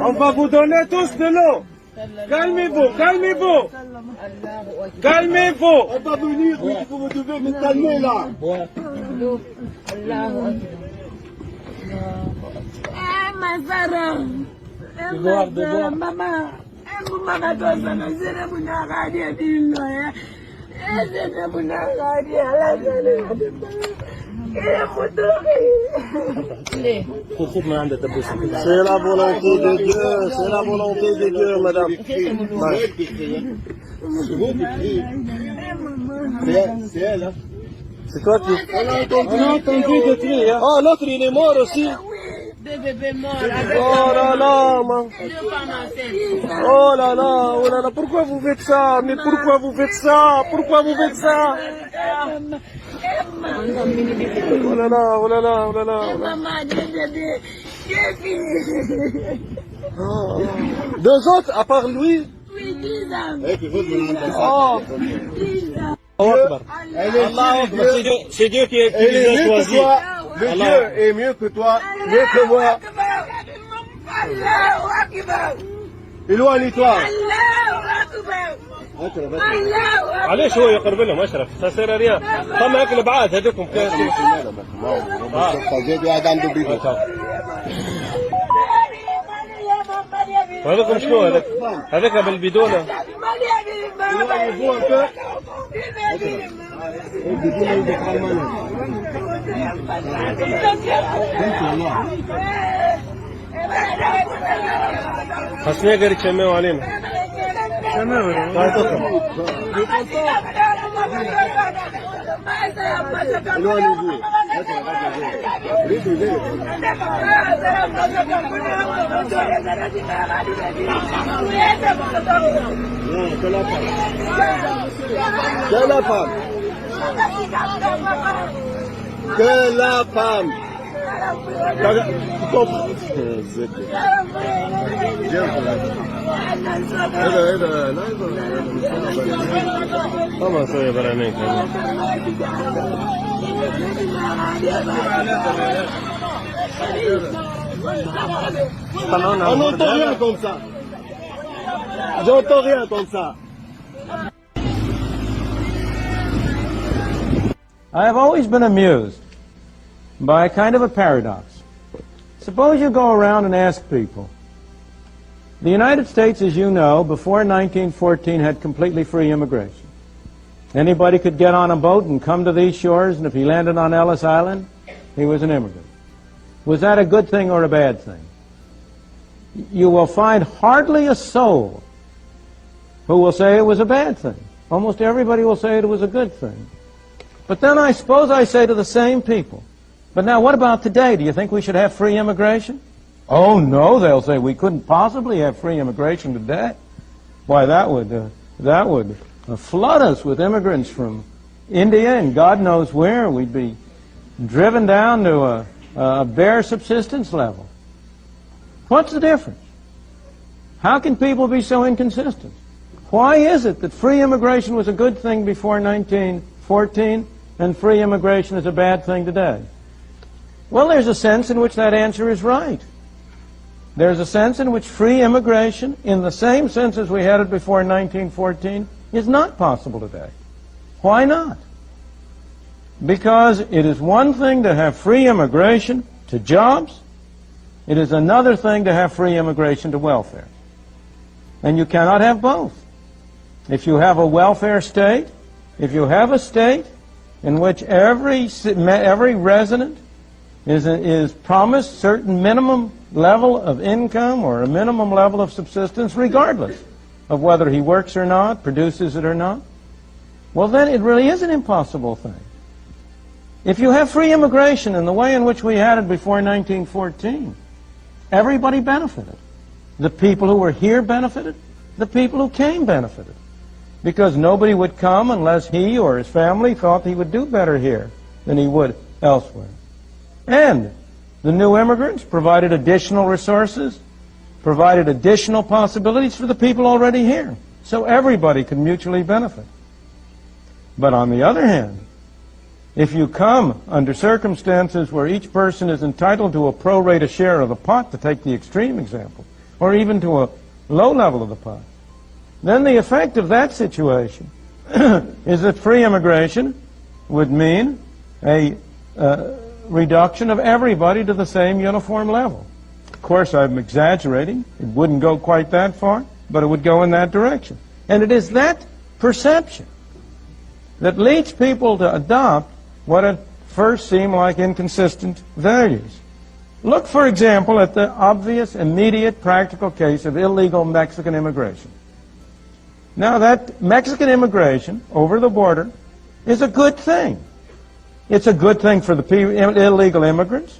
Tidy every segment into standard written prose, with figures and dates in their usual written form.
On va vous donner tous de l'eau. Calmez-vous, calmez-vous. Calmez-vous. On va venir, vous devez me calmer là. C'est la volonté de Dieu, c'est la volonté de Dieu, madame. C'est elle, hein. C'est toi qui... On a entendu des cris, hein. Oh, l'autre, il est mort aussi. Des bébés morts. Oh là là, man. Oh là là, oh là là, pourquoi vous faites ça? Mais pourquoi vous faites ça? Pourquoi vous faites ça? Oh là là, oh là là, oh là là. Oh. Deux autres, à part lui? Oui, 10 ans. Oh. C'est Dieu qui les a choisis. Le Dieu est mieux que toi, mieux que moi. Éloigne-toi. عليه شوية قرب لهم اشرف سير ريان طمع اكل بعاد هذوكم وهذاكم شنو هذاك بالبيدونة خاصني قريت شماو علينا Que la femme. Vamos a ver para mí. On n'entend rien comme ça. J'entends rien comme ça. I have always been amused by a kind of a paradox. Suppose you go around and ask people. The United States, as you know, before 1914 had completely free immigration. Anybody could get on a boat and come to these shores, and if he landed on Ellis Island, he was an immigrant. Was that a good thing or a bad thing? You will find hardly a soul who will say it was a bad thing. Almost everybody will say it was a good thing. But then I suppose I say to the same people, but now what about today? Do you think we should have free immigration? Oh no, they'll say, we couldn't possibly have free immigration today. Why, that would flood us with immigrants from India and God knows where. We'd be driven down to a bare subsistence level. What's the difference? How can people be so inconsistent? Why is it that free immigration was a good thing before 1914 and free immigration is a bad thing today? Well, there's a sense in which that answer is right. There's a sense in which free immigration, in the same sense as we had it before 1914, is not possible today. Why not? Because it is one thing to have free immigration to jobs. It is another thing to have free immigration to welfare. And you cannot have both. If you have a welfare state, if you have a state in which every resident is promised certain minimum level of income or a minimum level of subsistence, regardless of whether he works or not, produces it or not, well then it really is an impossible thing. If you have free immigration in the way in which we had it before 1914, everybody benefited. The people who were here benefited. The people who came benefited. Because nobody would come unless he or his family thought he would do better here than he would elsewhere. And the new immigrants provided additional resources, provided additional possibilities for the people already here. So everybody could mutually benefit. But on the other hand, if you come under circumstances where each person is entitled to a pro rata share of the pot, to take the extreme example, or even to a low level of the pot, then the effect of that situation is that free immigration would mean a reduction of everybody to the same uniform level. Of course, I'm exaggerating. It wouldn't go quite that far, but it would go in that direction. And it is that perception that leads people to adopt what at first seem like inconsistent values. Look, for example, at the obvious, immediate, practical case of illegal Mexican immigration. Now, that Mexican immigration over the border is a good thing. It's a good thing for the illegal immigrants.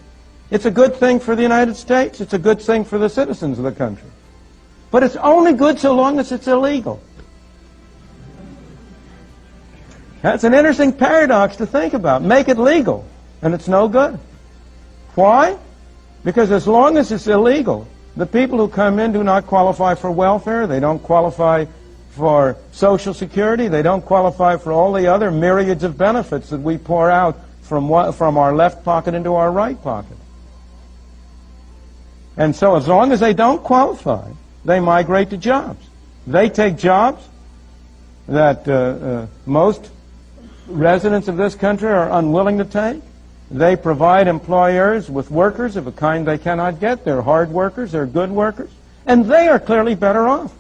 It's a good thing for the United States. It's a good thing for the citizens of the country. But it's only good so long as it's illegal. That's an interesting paradox to think about. Make it legal, and it's no good. Why? Because as long as it's illegal, the people who come in do not qualify for welfare. They don't qualify for Social Security. They don't qualify for all the other myriads of benefits that we pour out from our left pocket into our right pocket. And so as long as they don't qualify, they migrate to jobs. They take jobs that most residents of this country are unwilling to take. They provide employers with workers of a kind they cannot get. They're hard workers, they're good workers, and they are clearly better off.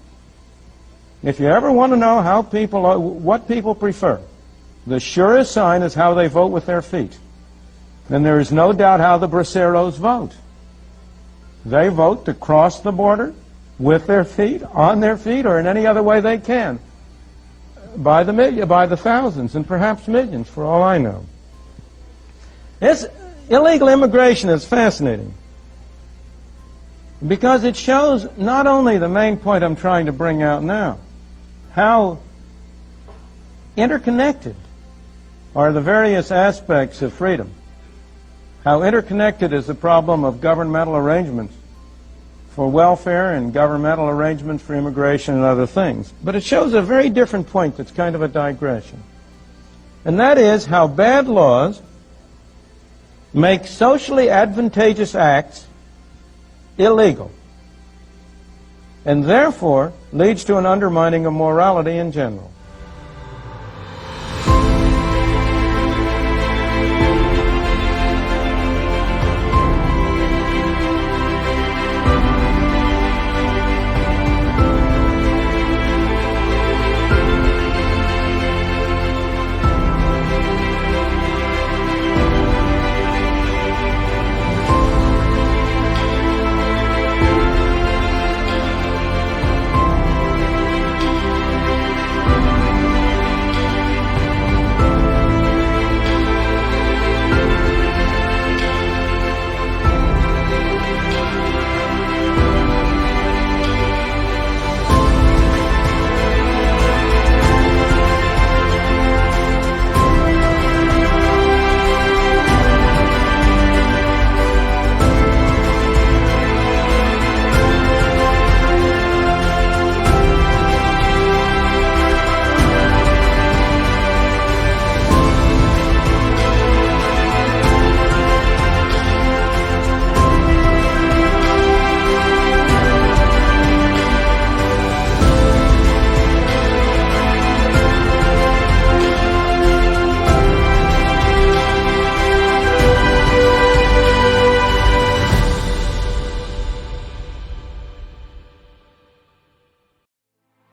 If you ever want to know what people prefer, the surest sign is how they vote with their feet. And there is no doubt how the braceros vote. They vote to cross the border with their feet, on their feet, or in any other way they can, by the thousands and perhaps millions, for all I know. This illegal immigration is fascinating because it shows not only the main point I'm trying to bring out now, how interconnected are the various aspects of freedom, how interconnected is the problem of governmental arrangements for welfare and governmental arrangements for immigration and other things. But it shows a very different point that's kind of a digression. And that is how bad laws make socially advantageous acts illegal, and therefore leads to an undermining of morality in general.